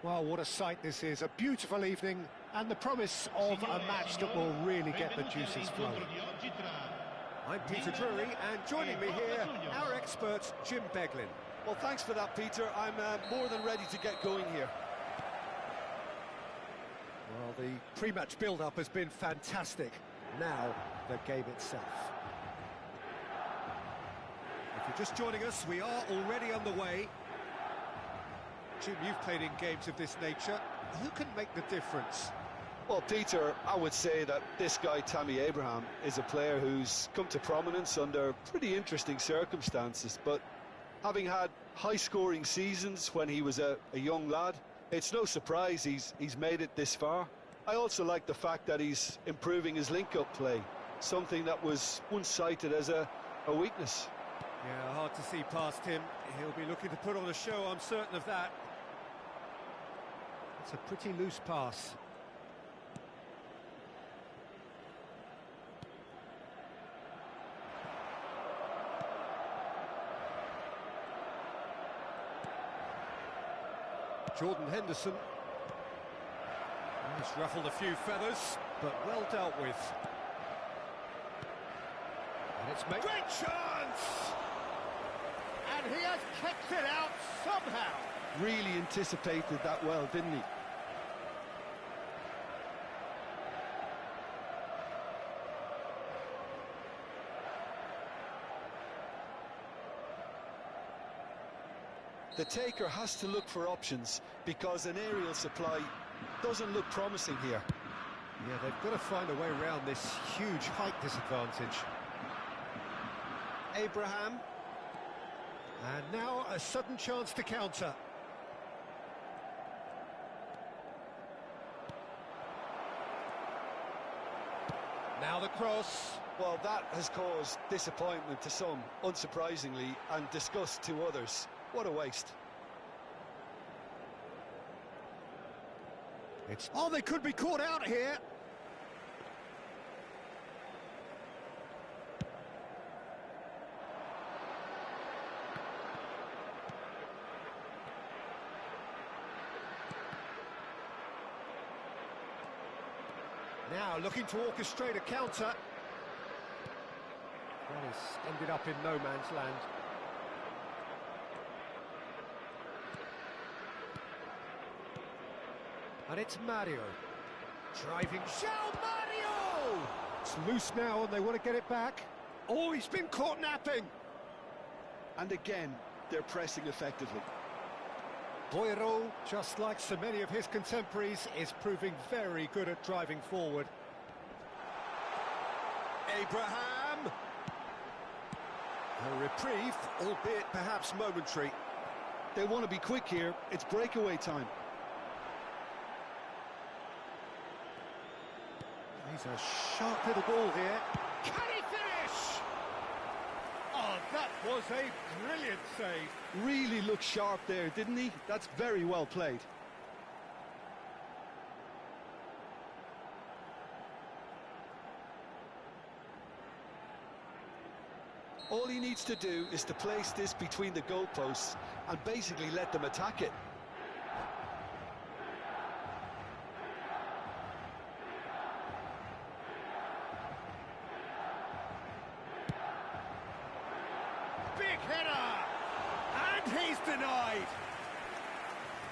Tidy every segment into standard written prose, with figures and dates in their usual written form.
Well, what a sight this is, a beautiful evening, and the promise of a match that will really get the juices flowing. I'm Peter Drury, and joining me here, our expert, Jim Beglin. Well, thanks for that, Peter. I'm more than ready to get going here. Well, the pre-match build-up has been fantastic. Now, the game itself. If you're just joining us, we are already underway. Jim, you've played in games of this nature. Who can make the difference? Well, Peter, I would say that this guy, Tammy Abraham, is a player who's come to prominence under pretty interesting circumstances. But having had high-scoring seasons when he was a young lad, it's no surprise he's made it this far. I also like the fact that he's improving his link-up play, something that was once cited as a weakness. Yeah, hard to see past him. He'll be looking to put on a show, I'm certain of that. It's a pretty loose pass. Jordan Henderson. He's ruffled a few feathers, but well dealt with. And it's made... Great chance! And he has kept it out somehow. Really anticipated that well, didn't he? The taker has to look for options because an aerial supply doesn't look promising here. Yeah, they've got to find a way around this huge height disadvantage. Abraham. And now a sudden chance to counter. Now the cross. Well, that has caused disappointment to some, unsurprisingly, and disgust to others. What a waste. Oh, they could be caught out here. Now looking to orchestrate a counter. That has ended up in no man's land. And it's Mario. Driving. João Mario! It's loose now and they want to get it back. Oh, he's been caught napping. And again, they're pressing effectively. Boiro, just like so many of his contemporaries, is proving very good at driving forward. Abraham! A reprieve, albeit perhaps momentary. They want to be quick here. It's breakaway time. He's a sharp little ball here. Can he finish? Oh, that was a brilliant save. Really looked sharp there, didn't he? That's very well played. All he needs to do is to place this between the goalposts and basically let them attack it. Big header! And he's denied!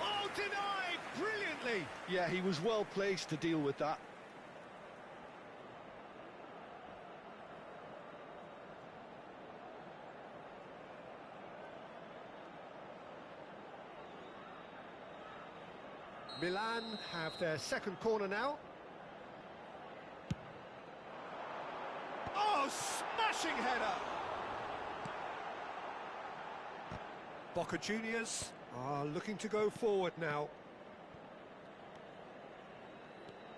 Oh, denied! Brilliantly! Yeah, he was well placed to deal with that. Milan have their second corner now. Oh, smashing header! Boca Juniors are looking to go forward now.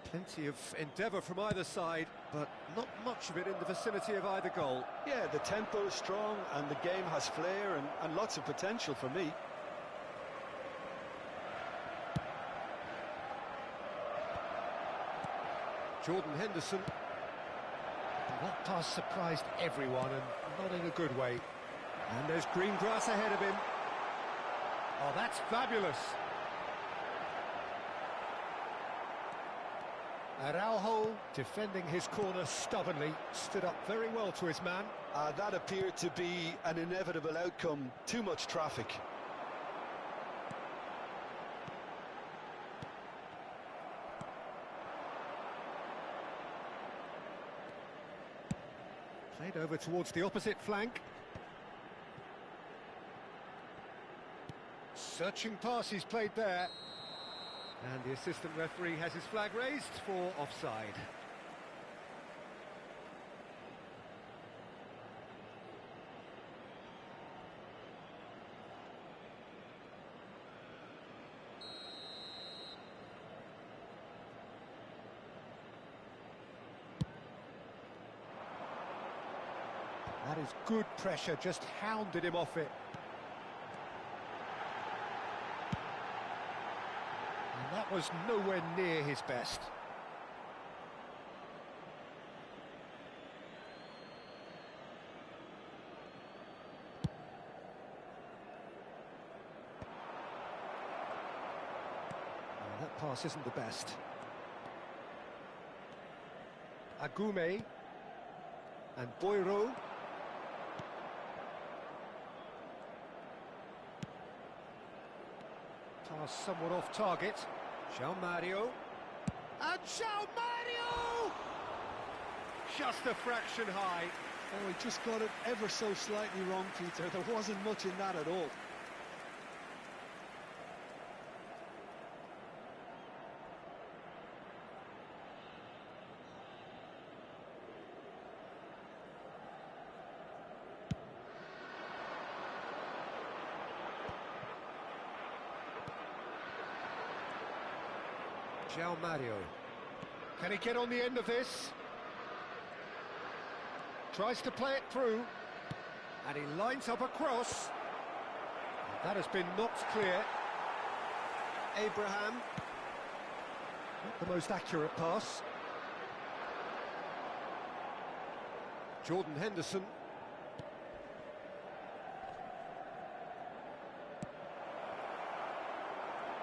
Plenty of endeavour from either side, but not much of it in the vicinity of either goal. Yeah, the tempo is strong and the game has flair and lots of potential for me. Jordan Henderson. That pass surprised everyone, and not in a good way. And there's green grass ahead of him. Oh, that's fabulous. Araujo, defending his corner stubbornly, stood up very well to his man. That appeared to be an inevitable outcome. Too much traffic. Played over towards the opposite flank. Searching pass he's played there. And the assistant referee has his flag raised for offside. That is good pressure, just hounded him off it. And that was nowhere near his best. Oh, that pass isn't the best. Agume and Boiro. Pass somewhat off target. João Mario. And João Mario! Just a fraction high. Oh, he just got it ever so slightly wrong, Peter. There wasn't much in that at all. João Mario. Can he get on the end of this? Tries to play it through. And he lines up a cross. That has been knocked clear. Abraham. Not the most accurate pass. Jordan Henderson.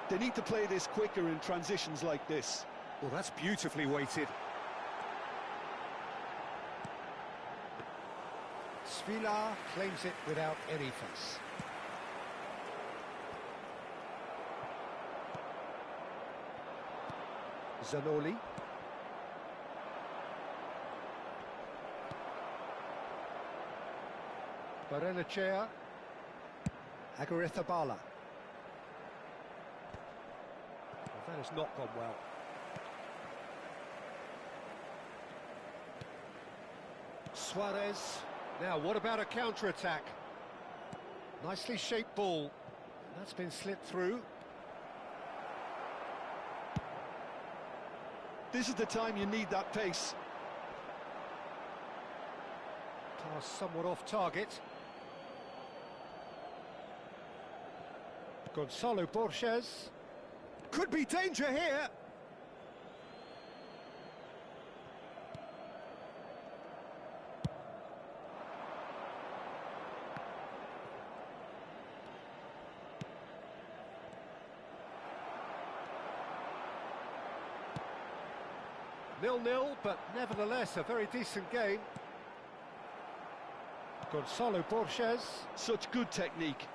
They need to play this quicker in transitions like this. Well, that's beautifully weighted. Svila claims it without any fuss. Zanoli. Barrenechea. Aguirre-Zabala. That has not gone well. Suarez. Now, what about a counter-attack? Nicely shaped ball. That's been slipped through. This is the time you need that pace. Pass somewhat off target. Gonzalo Borges. Could be danger here. Nil-nil, but nevertheless a very decent game. Gonzalo Borges. Such good technique.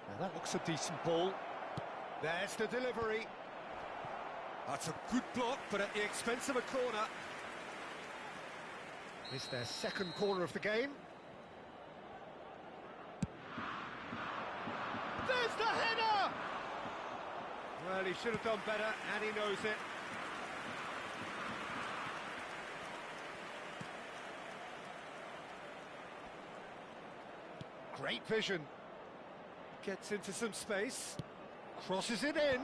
Now that looks a decent ball. There's the delivery. That's a good block, but at the expense of a corner. It's their second corner of the game. There's the header! Well, he should have done better, and he knows it. Great vision. Gets into some space. Crosses it in.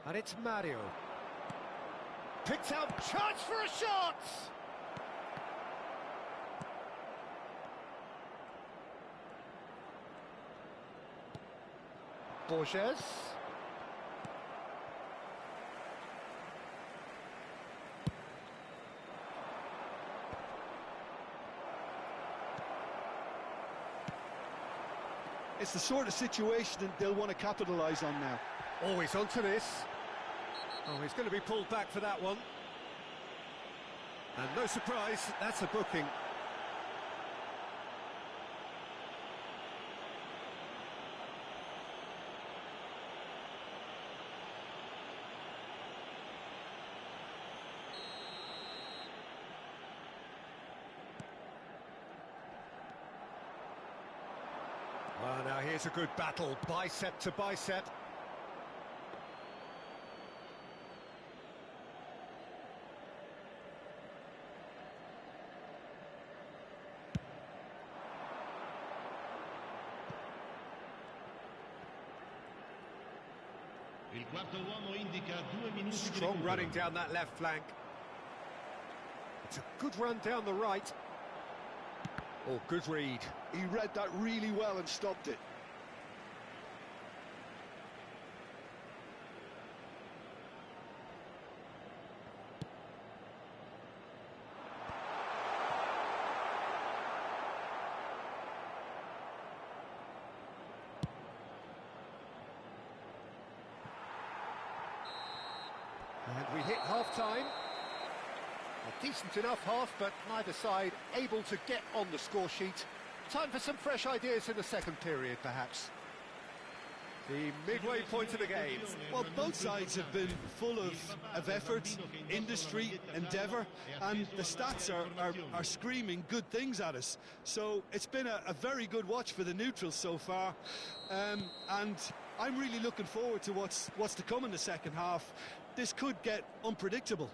And it's Mario. Picked out, chance for a shot! Borges. It's the sort of situation that they'll want to capitalise on now. Always onto this. Oh, he's going to be pulled back for that one. And no surprise, that's a booking. Well, now here's a good battle, bicep to bicep. Strong running down that left flank. It's a good run down the right. Oh, good read. He read that really well and stopped it. And we hit half-time. A decent enough half, but neither side able to get on the score sheet. Time for some fresh ideas in the second period, perhaps. The midway point of the game. Well, both sides have been full of effort, industry, endeavour, and the stats are screaming good things at us. So it's been a very good watch for the neutrals so far, and I'm really looking forward to what's to come in the second half. This could get unpredictable.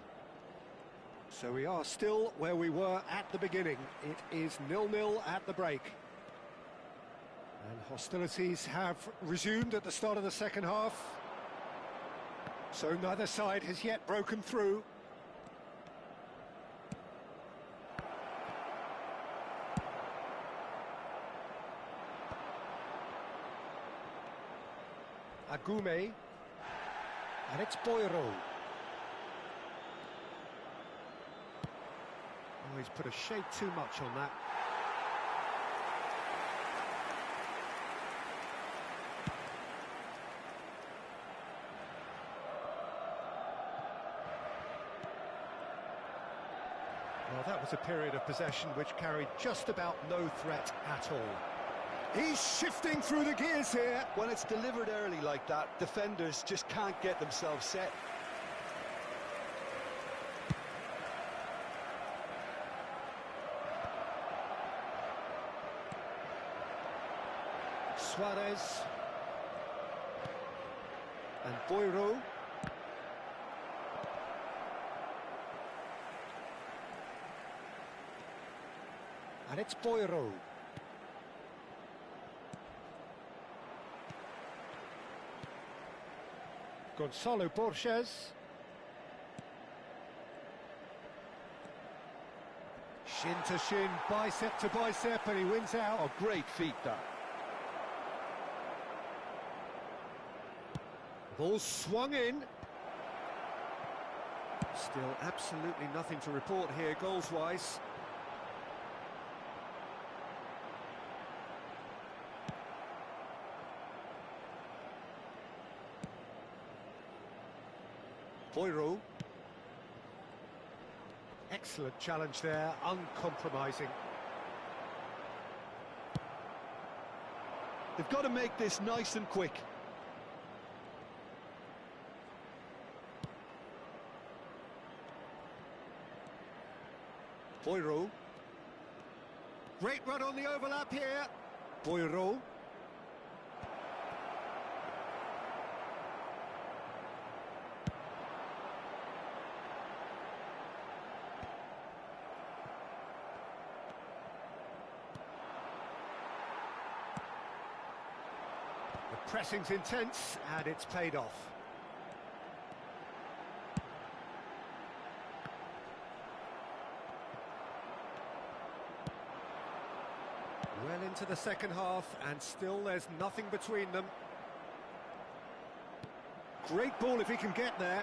So we are still where we were at the beginning. It is 0-0 at the break. And hostilities have resumed at the start of the second half. So neither side has yet broken through. Agume. And it's Boiro. Oh, he's put a shade too much on that. Well, that was a period of possession which carried just about no threat at all. He's shifting through the gears here. When it's delivered early like that, defenders just can't get themselves set. Suarez. And Boiro. And it's Boiro. Gonzalo Borges. Shin to shin, bicep to bicep, and he wins out. Oh, great feat, that. Ball swung in. Still absolutely nothing to report here, goals-wise. Boiro. Excellent challenge there, uncompromising. They've got to make this nice and quick. Boiro. Great run on the overlap here. Boiro. The pressing's intense and it's paid off. Well into the second half, and still there's nothing between them. Great ball if he can get there.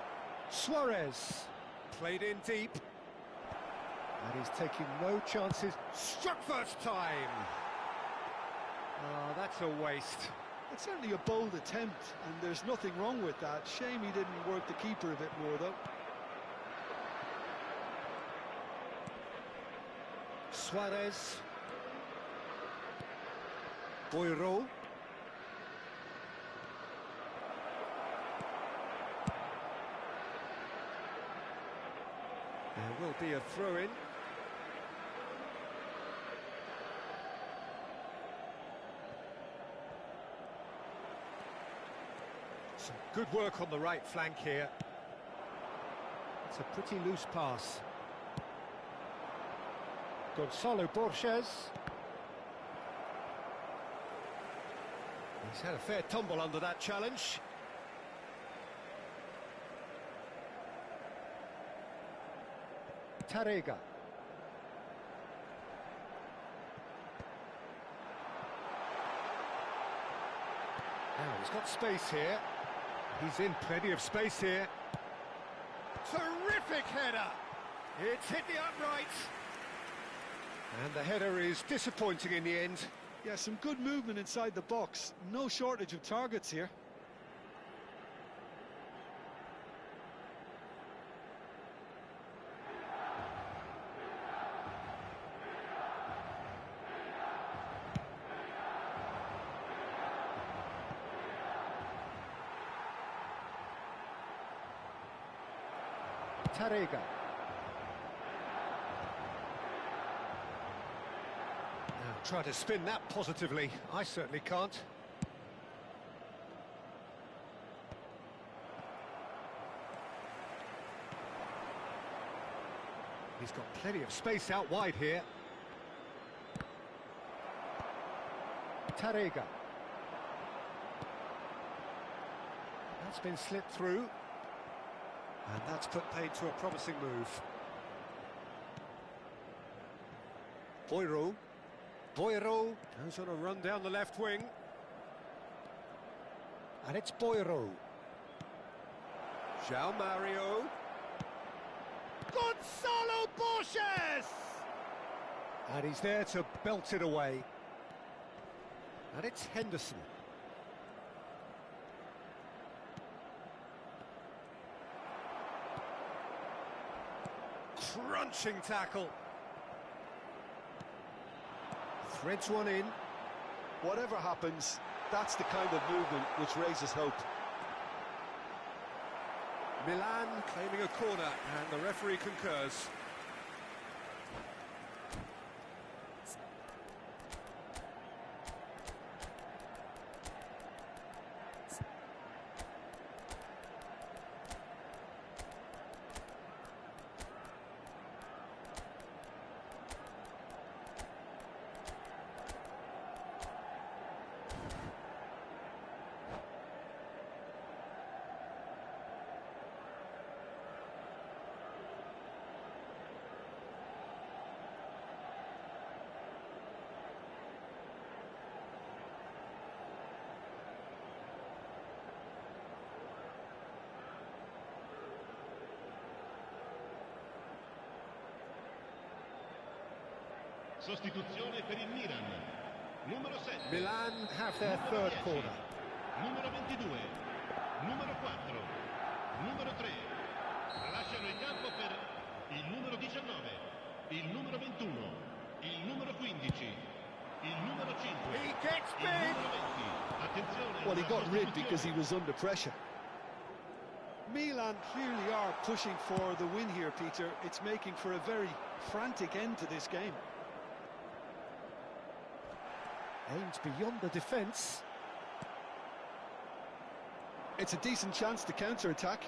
Suarez played in deep. And he's taking no chances. Struck first time. Oh, that's a waste. It's certainly a bold attempt, and there's nothing wrong with that. Shame he didn't work the keeper a bit more, though. Suarez. Boiro. There will be a throw-in. Some good work on the right flank here. It's a pretty loose pass. Gonzalo Borges. He's had a fair tumble under that challenge. Tarega. Now he's got space here. He's in plenty of space here. Terrific header! It's hit the upright. And the header is disappointing in the end. Yeah, some good movement inside the box. No shortage of targets here. Tarega. Now try to spin that positively. I certainly can't. He's got plenty of space out wide here. Tarega. That's been slipped through. And that's put paid to a promising move. Boiro. Boiro goes on a run down the left wing. And it's Boiro. João Mario. Gonzalo Borges! And he's there to belt it away. And it's Henderson. Crunching tackle. Threads one in. Whatever happens, that's the kind of movement which raises hope. Milan claiming a corner, and the referee concurs. Sostituzione per il Milan. Numero 7. Milan have their third corner. Numero 22. Numero 4. Numero 3. Lasciano il campo per il numero 19. Il numero 21. Il numero 15. Il numero 5. He gets Il big! numero 20. Attenzione. Well, he got rid because he was under pressure. Milan clearly are pushing for the win here, Peter. It's making for a very frantic end to this game. Aims beyond the defence. It's a decent chance to counter-attack.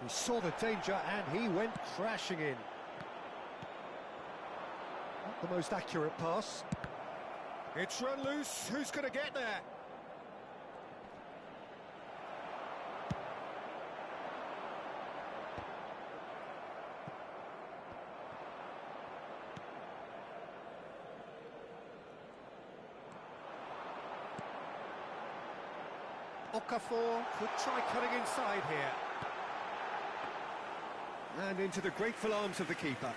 He saw the danger and he went crashing in. Not the most accurate pass. It's run loose. Who's going to get there? Okafor could try cutting inside here. And into the grateful arms of the keeper.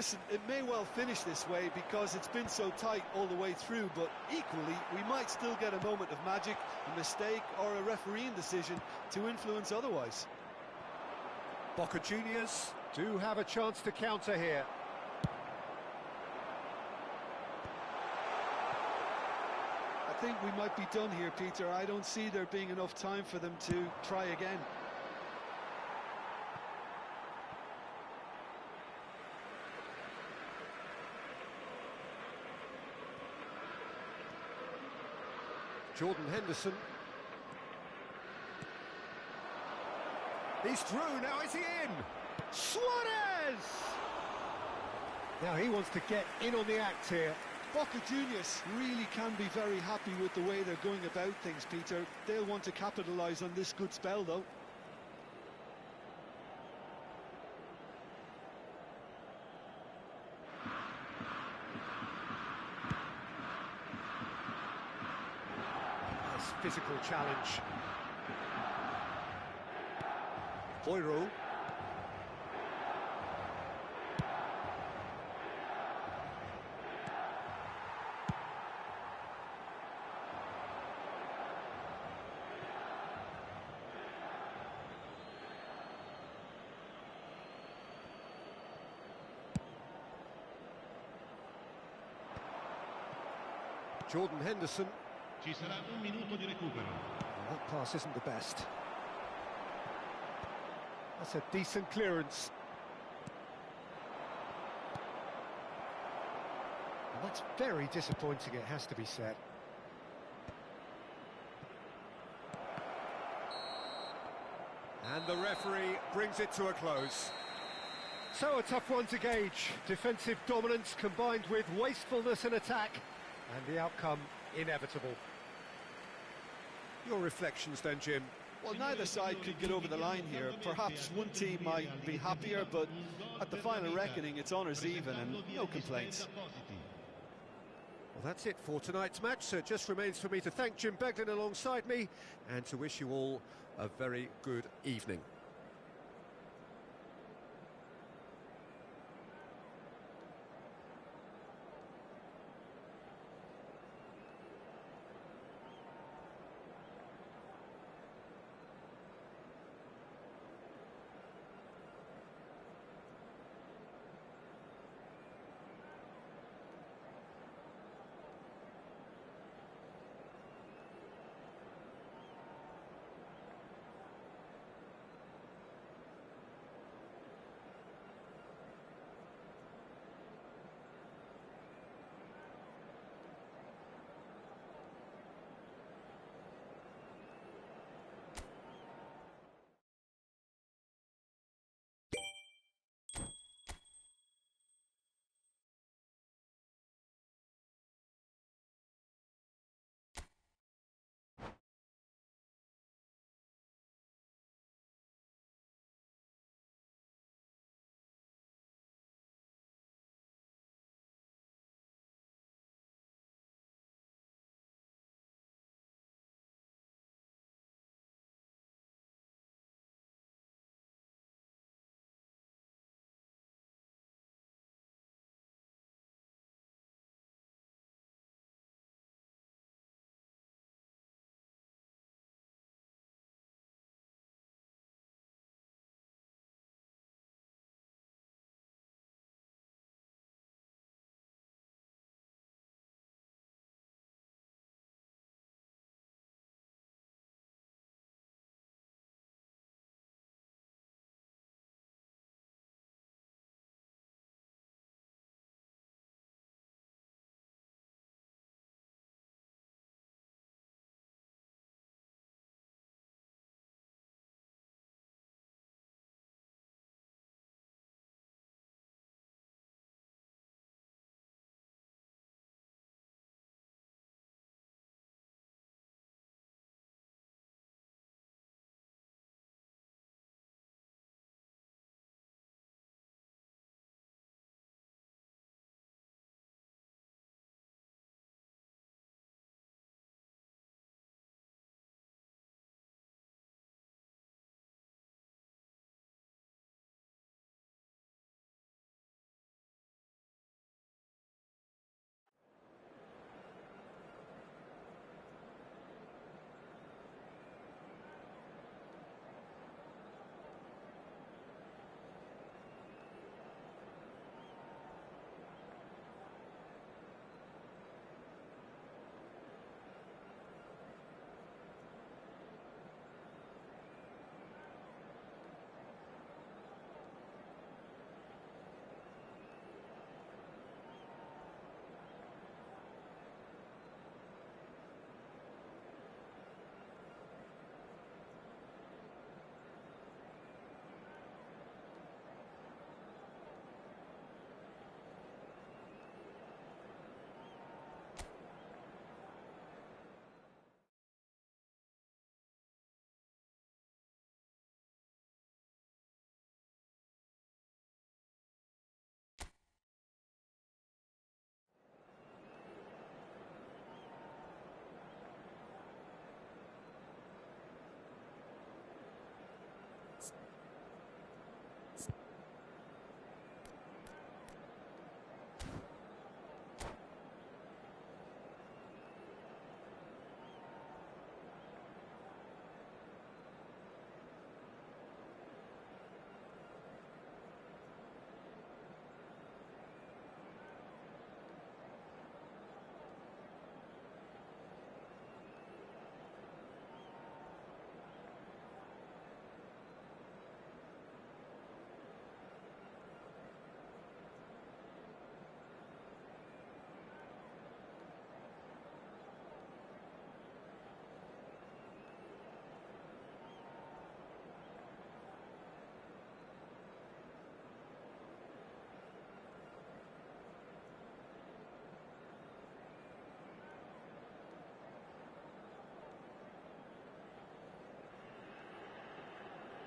listen, it may well finish this way because it's been so tight all the way through, but equally, we might still get a moment of magic, a mistake, or a refereeing decision to influence otherwise. Boca Juniors do have a chance to counter here. I think we might be done here, Peter. I don't see there being enough time for them to try again. Jordan Henderson. He's through, now is he in? Suarez! Now he wants to get in on the act here. Boca Juniors really can be very happy with the way they're going about things, Peter. They'll want to capitalise on this good spell, though. Nice physical challenge. Hoyru. Jordan Henderson. Ci sarà un minuto di recupero. That pass isn't the best. That's a decent clearance. And that's very disappointing, it has to be said. And the referee brings it to a close. So a tough one to gauge. Defensive dominance combined with wastefulness in attack, and the outcome inevitable. Your reflections then, Jim? Well, neither side could get over the line here. Perhaps one team might be happier, but at the final reckoning, it's honours even and no complaints. Well, that's it for tonight's match, so it just remains for me to thank Jim Beglin alongside me and to wish you all a very good evening.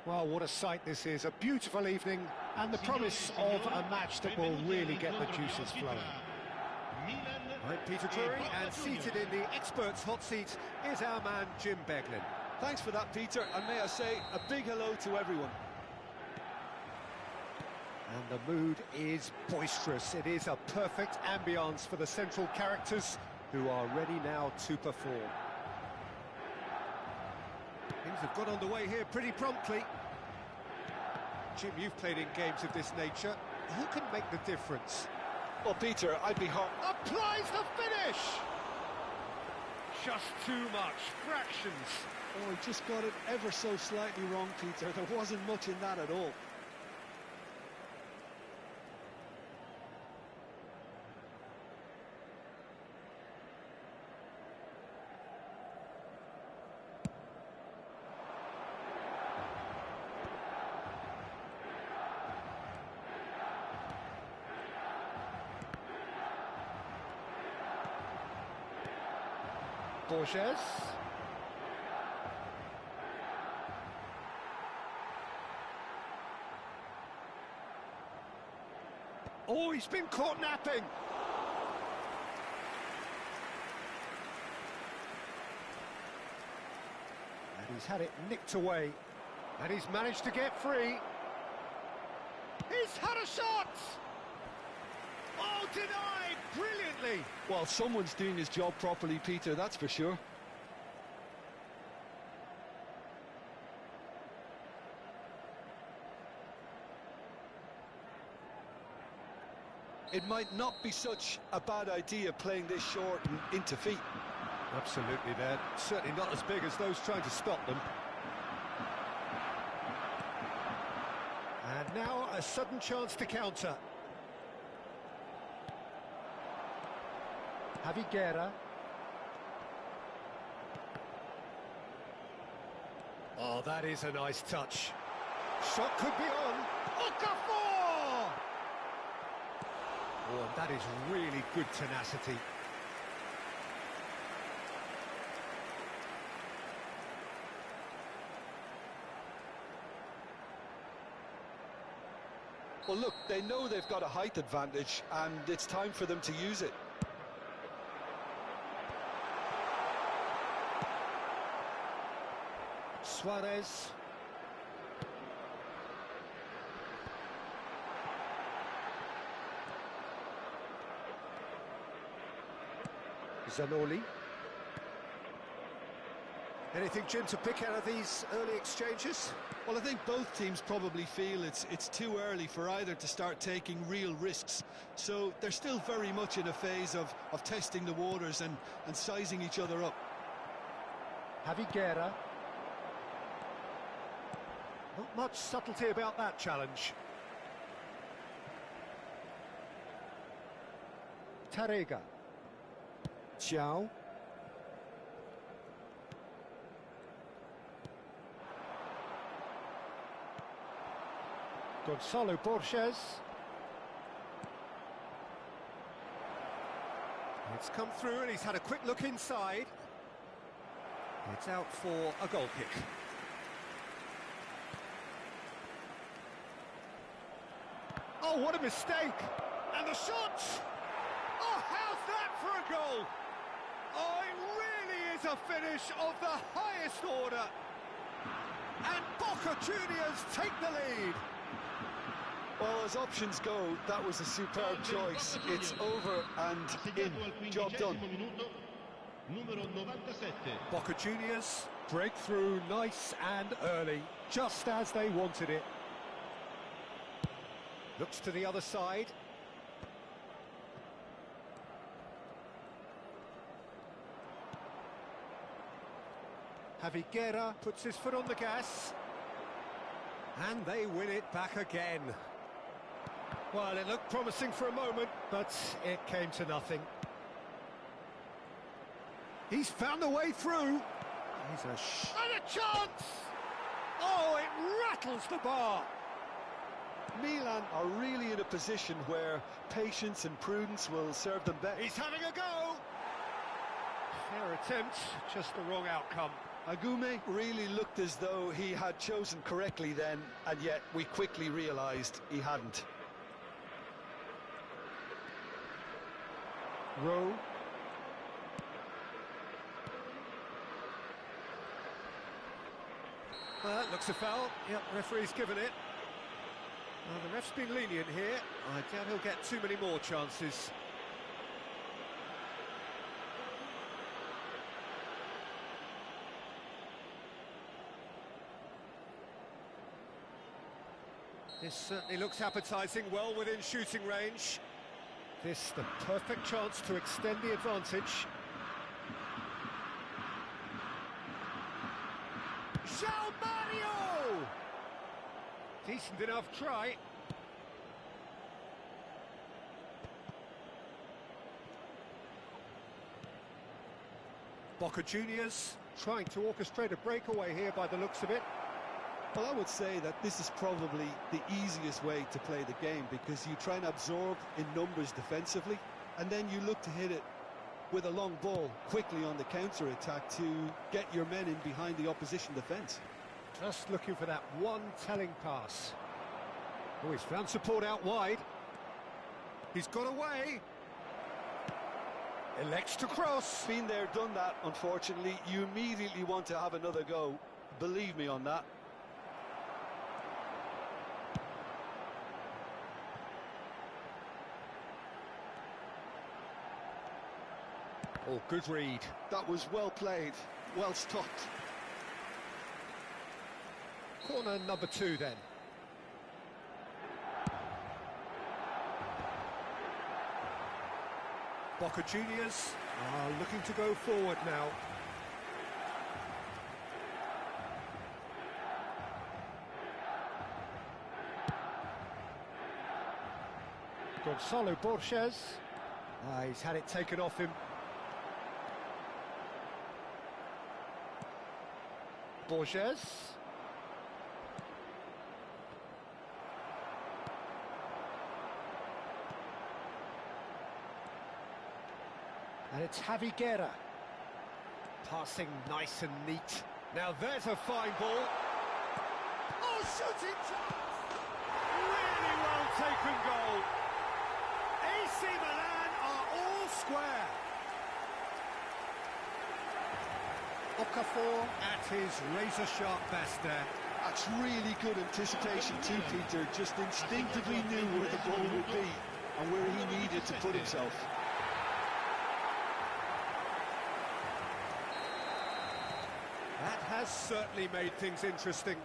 Well, what a sight this is. A beautiful evening and the promise of a match that will really get the juices flowing. I'm Peter Drury, and seated in the experts' hot seat is our man Jim Beglin. Thanks for that, Peter, and may I say a big hello to everyone. And the mood is boisterous. It is a perfect ambience for the central characters who are ready now to perform. Things have got underway here pretty promptly. Jim, you've played in games of this nature. Who can make the difference? Well, Peter, I'd be hot. Applies the finish! Just too much. Fractions. Oh, he just got it ever so slightly wrong, Peter. There wasn't much in that at all. Borges. Oh, he's been caught napping. And he's had it nicked away. And he's managed to get free. He's had a shot! Oh, denied brilliantly! Well, someone's doing his job properly, Peter, that's for sure. It might not be such a bad idea playing this short and into feet. Absolutely, they're certainly not as big as those trying to stop them. And now a sudden chance to counter. Javiguera. Oh, that is a nice touch. Shot could be on. Okafor! Oh, and that is really good tenacity. Well, look, they know they've got a height advantage, and it's time for them to use it. Suarez. Zanoli. Anything, Jim, to pick out of these early exchanges? Well, I think both teams probably feel it's too early for either to start taking real risks. So they're still very much in a phase of testing the waters and sizing each other up. Javiguera. Not much subtlety about that challenge. Tarega. Xiao. Gonzalo Borges. It's come through and he's had a quick look inside. It's out for a goal kick. Oh, what a mistake! And the shot! Oh, how's that for a goal? Oh, it really is a finish of the highest order. And Boca Juniors take the lead. Well, as options go, that was a superb choice. It's over and in. Job done. Boca Juniors break through nice and early, just as they wanted it. Looks to the other side. Javiguera puts his foot on the gas. And they win it back again. Well, it looked promising for a moment, but it came to nothing. He's found a way through. He's and a chance! Oh, it rattles the bar. Milan are really in a position where patience and prudence will serve them best. He's having a go. Fair attempt, just the wrong outcome. Agume really looked as though he had chosen correctly then, and yet we quickly realised he hadn't. Rowe. That looks a foul. Yep, referee's given it. Well, the ref's been lenient here. I doubt he'll get too many more chances. This certainly looks appetising, well within shooting range. This the perfect chance to extend the advantage. Mario! Decent enough try. Boca Juniors trying to orchestrate a breakaway here by the looks of it. Well, I would say that this is probably the easiest way to play the game, because you try and absorb in numbers defensively, and then you look to hit it with a long ball quickly on the counter-attack to get your men in behind the opposition defence. Just looking for that one telling pass. Oh, he's found support out wide. He's got away. Elects to cross. Been there, done that, unfortunately. You immediately want to have another go. Believe me on that. Oh, good read. That was well played, well stopped. Corner number 2 then. Boca Juniors are looking to go forward now. Gonzalo Borges. He's had it taken off him. Borges. And it's Javi Guerra. Passing nice and neat. Now there's a fine ball. Oh, shooting chance! Really well taken goal. AC Milan are all square. Okafor at his razor-sharp best there. That's really good anticipation too, Peter. Just instinctively knew where the ball would be and where he needed to put himself. That has certainly made things interesting.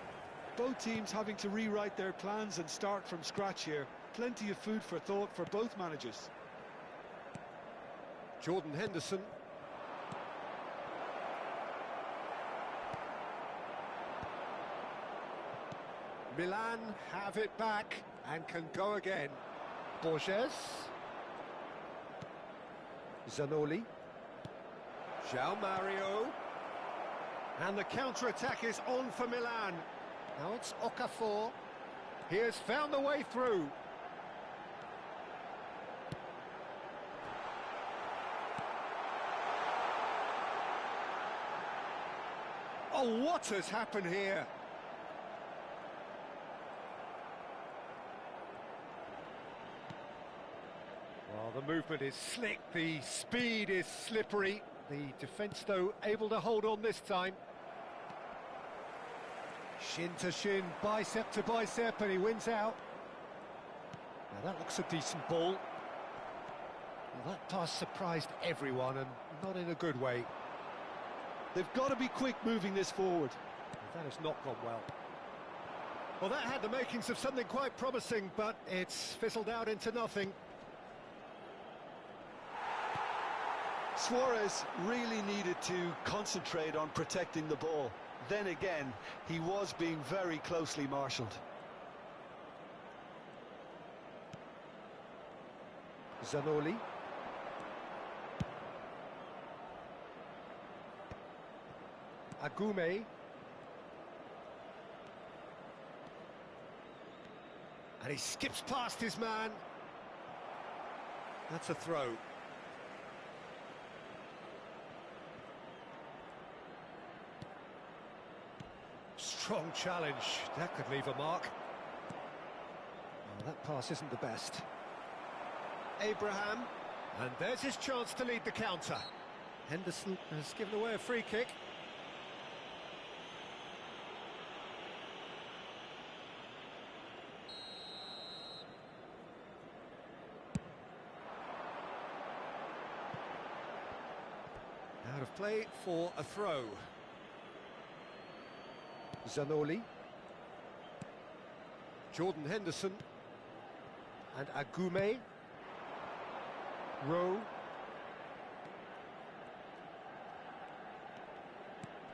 Both teams having to rewrite their plans and start from scratch here. Plenty of food for thought for both managers. Jordan Henderson. Milan have it back and can go again. Borges. Zanoli. João Mario. And the counter-attack is on for Milan. Now it's Okafor. He has found the way through. Oh, what has happened here? Well, the movement is slick, the speed is slippery. The defence, though, able to hold on this time. Shin to shin, bicep to bicep, and he wins out. Now that looks a decent ball. Well, that pass surprised everyone, and not in a good way. They've got to be quick moving this forward. That has not gone well. Well, that had the makings of something quite promising, but it's fizzled out into nothing. Suarez really needed to concentrate on protecting the ball. Then again, he was being very closely marshalled. Zanoli. Agume. And he skips past his man. That's a throw. strong challenge. That could leave a mark. Well, that pass isn't the best. Abraham. And there's his chance to lead the counter. Henderson has given away a free kick. Out of play for a throw. Zanoli. Jordan Henderson. And Agume. Rowe.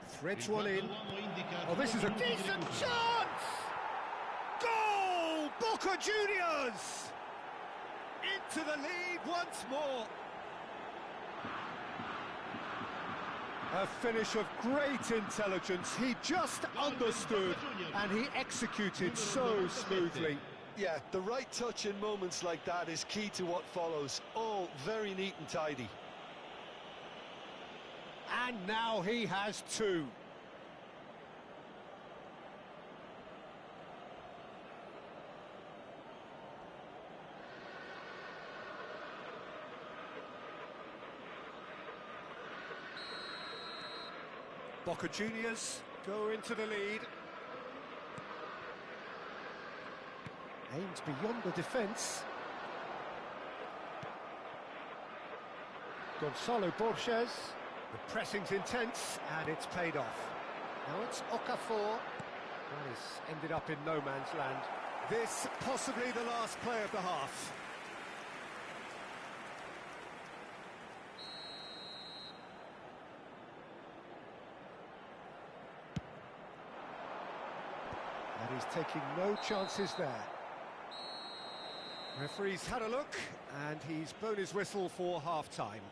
Threads one in. Oh, this is a decent chance! Goal! Boca Juniors! Into the lead once more. A finish of great intelligence. He just understood and he executed so smoothly. Yeah, the right touch in moments like that is key to what follows. All very neat and tidy. And now he has two. Boca Juniors go into the lead. Aimed beyond the defence. Gonzalo Borges. The pressing's intense, and it's paid off. Now it's Okafor. Well, he's ended up in no man's land. This possibly the last play of the half. And he's taking no chances there. Referee's had a look, and he's blown his whistle for half-time.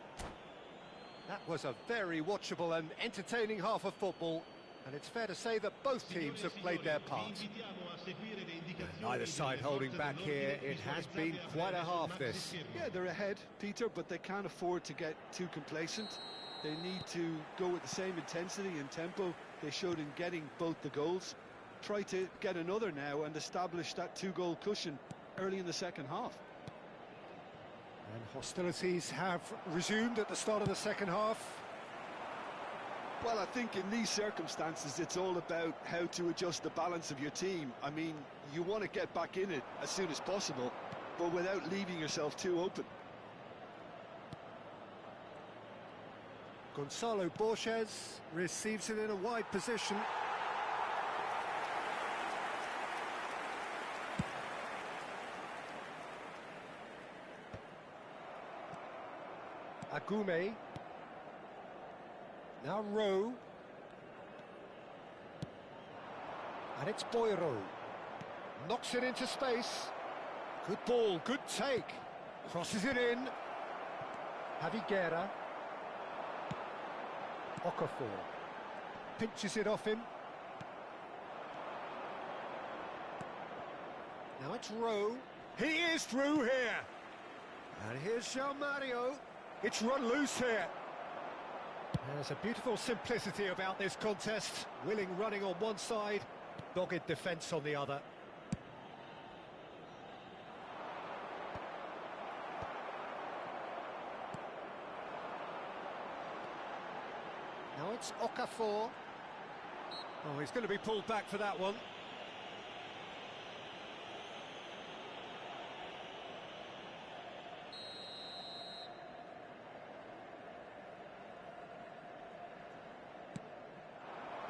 That was a very watchable and entertaining half of football, and it's fair to say that both teams have played their part. Neither side holding back here. It has been quite a half, this. Yeah, they're ahead, Peter, but they can't afford to get too complacent. They need to go with the same intensity and tempo they showed in getting both the goals. Try to get another now and establish that two-goal cushion early in the second half. And hostilities have resumed at the start of the second half. Well, I think in these circumstances, it's all about how to adjust the balance of your team. I mean, you want to get back in it as soon as possible, but without leaving yourself too open. Gonzalo Borges receives it in a wide position. Agume. Now Rowe. And it's Boiro. Knocks it into space. Good ball, good take. Crosses it in. Javiguera. Okafor. Pinches it off him. Now it's Rowe. He is through here. And here's João Mario. It's run loose here. There's a beautiful simplicity about this contest. Willing running on one side, dogged defence on the other. Now it's Okafor. Oh, he's going to be pulled back for that one.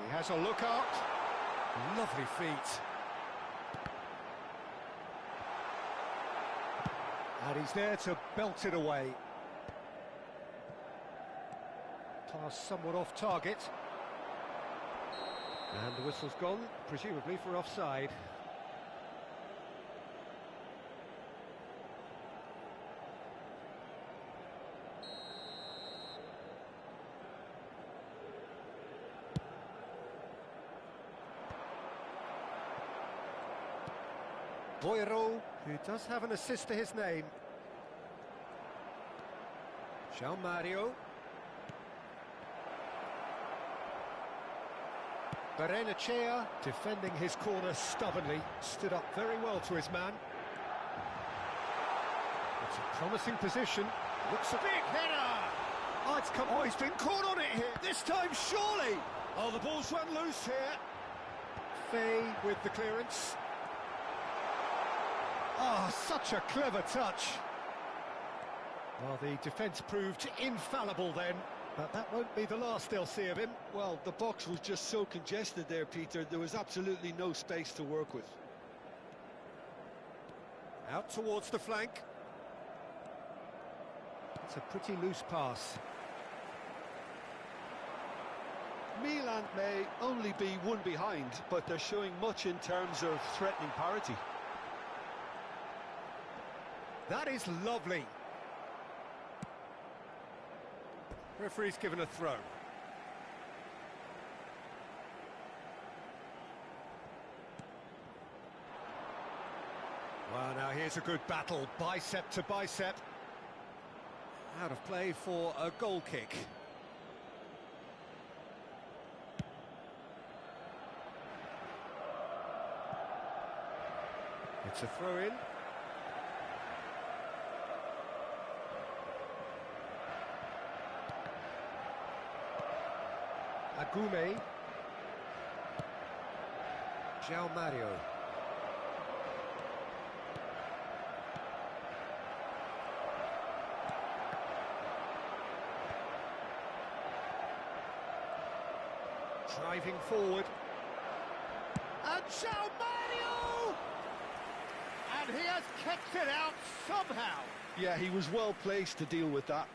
He has a look up. Lovely feet. And he's there to belt it away. Pass somewhat off target. And the whistle's gone, presumably for offside. Boiro, who does have an assist to his name. João Mario. Berenachea defending his corner stubbornly, stood up very well to his man. It's a promising position. Looks a big header. Oh, it's come. Oh, he's been caught on it here. This time, surely. Oh, the ball's run loose here. Fay with the clearance. Oh, such a clever touch. Well, the defence proved infallible then, but that won't be the last they'll see of him. Well, the box was just so congested there, Peter. There was absolutely no space to work with. Out towards the flank. It's a pretty loose pass. Milan may only be one behind, but they're showing much in terms of threatening parity. That is lovely. Referee's given a throw. Well, now here's a good battle, bicep to bicep. Out of play for a goal kick. It's a throw-in. Agume. João Mario. Driving forward. And João Mario! And he has kicked it out somehow. Yeah, he was well placed to deal with that.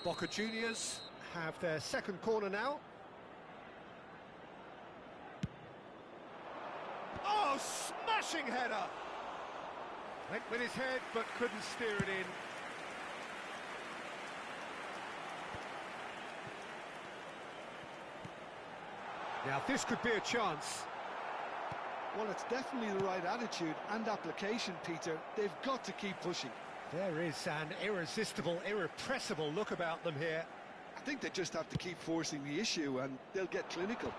Boca Juniors have their second corner now. Oh, smashing header! Went with his head, but couldn't steer it in. Now this could be a chance. Well, it's definitely the right attitude and application, Peter. They've got to keep pushing. There is an irresistible, irrepressible look about them here. I think they just have to keep forcing the issue and they'll get clinical.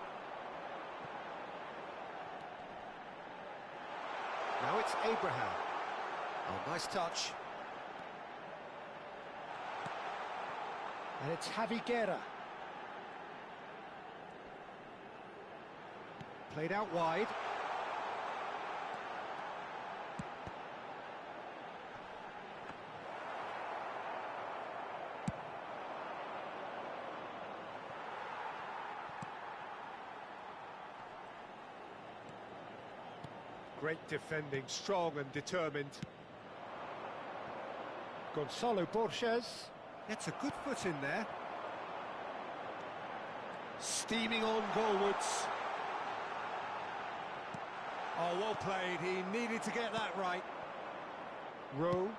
Now it's Abraham. Oh, nice touch. And it's Javi Guerra. Played out wide. Great defending, strong and determined. Gonzalo Borges gets a good foot in there. Steaming on goalwards. Oh, well played. He needed to get that right. Rowe.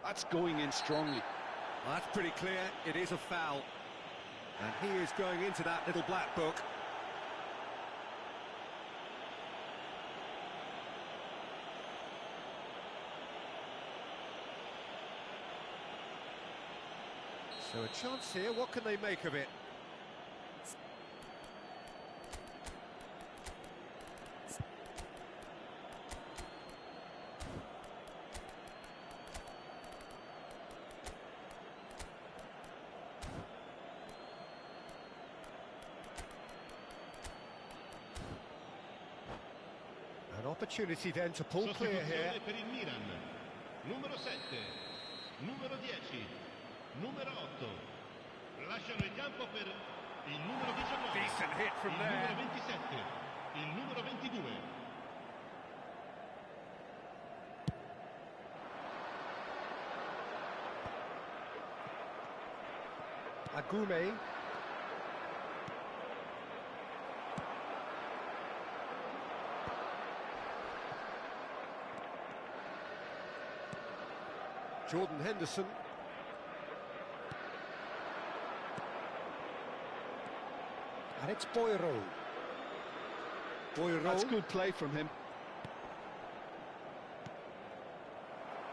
That's going in strongly. Well, that's pretty clear. It is a foul. And he is going into that little black book. So a chance here, what can they make of it? An opportunity then to pull clear here. Per il Milan. Numero 7, numero 10, numero 8. Lasciano il campo per il numero 19. Decent hit from il there. numero 27, il numero 22. Agume. Jordan Henderson. And it's Boiro. That's good play from him.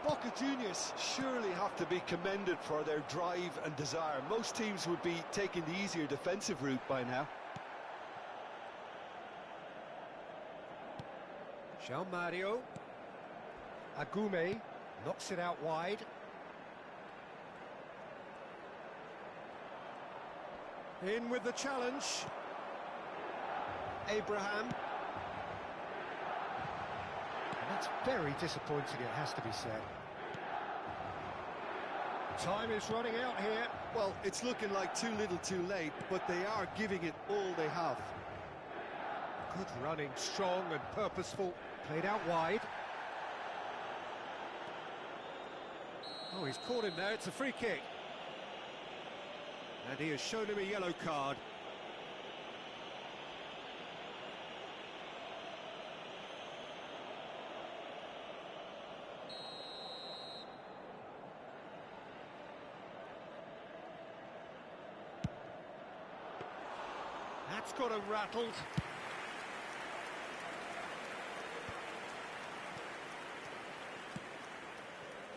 Boca Juniors surely have to be commended for their drive and desire. Most teams would be taking the easier defensive route by now. João Mario. Agume knocks it out wide. In with the challenge. Abraham. And that's very disappointing, it has to be said. Time is running out here. Well, it's looking like too little too late, but they are giving it all they have. Good running, strong and purposeful. Played out wide. Oh, he's caught him there. It's a free kick. And he has shown him a yellow card. That's got him rattled.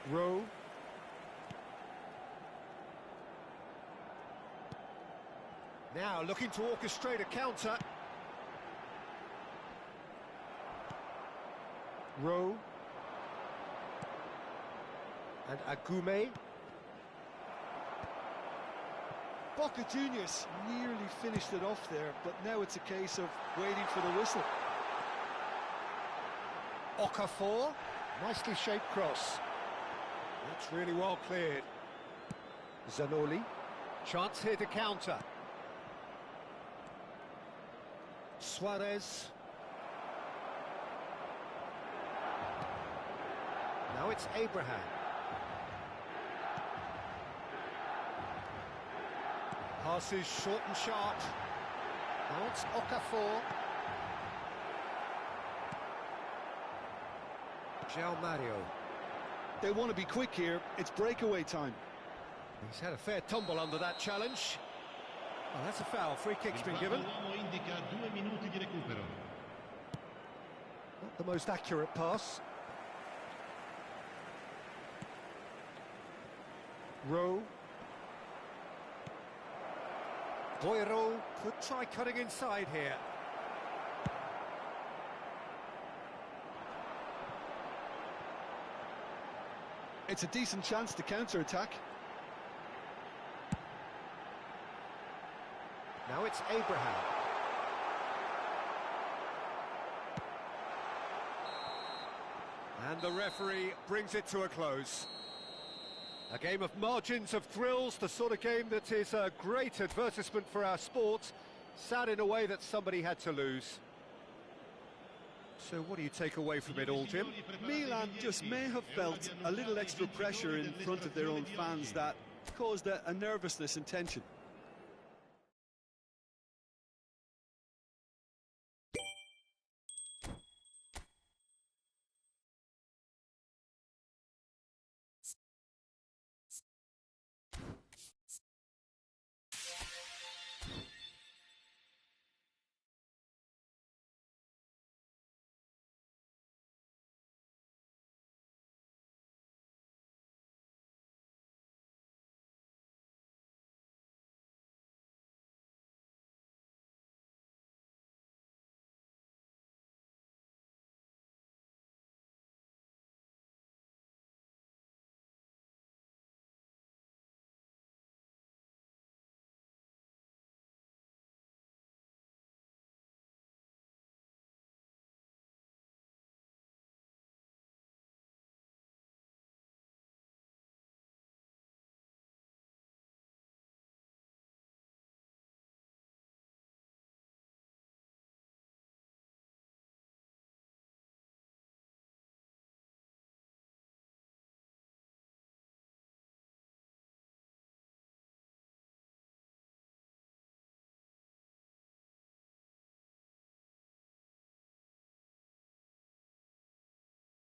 Rowe. Now looking to orchestrate a counter. Rowe. And Agume. Boca Juniors nearly finished it off there, but now it's a case of waiting for the whistle. Okafor. Nicely shaped cross. That's really well cleared. Zanoli. Chance here to counter. Suarez. Now it's Abraham. Passes short and sharp. Now it's Okafor. João Mario. They want to be quick here. It's breakaway time. He's had a fair tumble under that challenge. Oh, that's a foul. Free kick's been given. Not the most accurate pass. Rowe. Boiro could try cutting inside here. It's a decent chance to counter-attack. Now it's Abraham. And the referee brings it to a close. A game of margins, of thrills, the sort of game that is a great advertisement for our sport. Sad in a way that somebody had to lose. So what do you take away from it all, Jim? Milan just may have felt a little extra pressure in front of their own fans that caused a nervousness and tension.